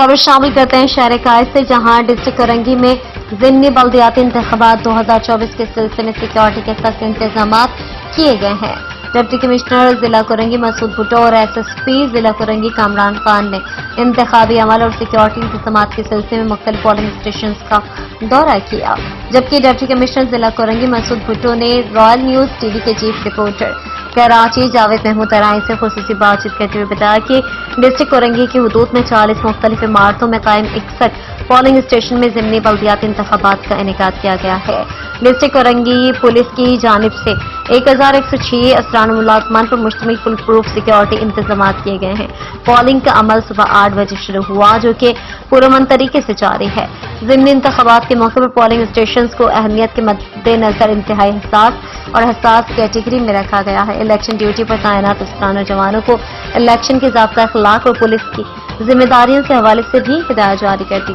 खबर शामिल करते हैं शहर कायद से, जहां डिस्ट्रिक्ट औरंगी में ज़िमनी बल्दियाती इंतखाबात 2024 के सिलसिले में सिक्योरिटी के सख्त इंतजाम किए गए हैं। डिप्टी कमिश्नर जिला कोरंगी मसूद भुट्टो और एसएसपी जिला कोरंगी कामरान खान ने इंतखाबी अमल और सिक्योरिटी इंतजाम के सिलसिले में मुख्तलिफ पोलिंग स्टेशन का दौरा किया, जबकि डिप्टी कमिश्नर जिला कोरंगी मसूद भुट्टो ने रॉयल न्यूज टीवी के चीफ रिपोर्टर कराची जावेद महमूद तराई से खुसूसी बातचीत करते हुए बताया कि डिस्ट्रिक्ट कोरंगी की हदूद में 40 मुख्तलिफ इमारतों में कायम 61 पोलिंग स्टेशन में ज़िमनी बल्दियाती इंतखाबात का इनेकाद किया गया है। डिस्ट्रिक्ट कोरंगी पुलिस की जानिब से 1106 असरान मुलाजमान पर मुश्तमिल फुल प्रूफ सिक्योरिटी इंतजाम किए गए हैं। पोलिंग का अमल सुबह 8 बजे शुरू हुआ, जो कि पुरअमन तरीके से जारी है। ज़िमनी इंतखाबात के मौके पर पोलिंग स्टेशन को अहमियत के मद्देनजर इंतहाई हसास कैटेगरी में रखा गया है। इलेक्शन ड्यूटी पर तैनात अफसरान और जवानों को इलेक्शन के ज़ाब्ता अखलाक और पुलिस की जिम्मेदारियों के हवाले से भी हिदायत जारी कर दी।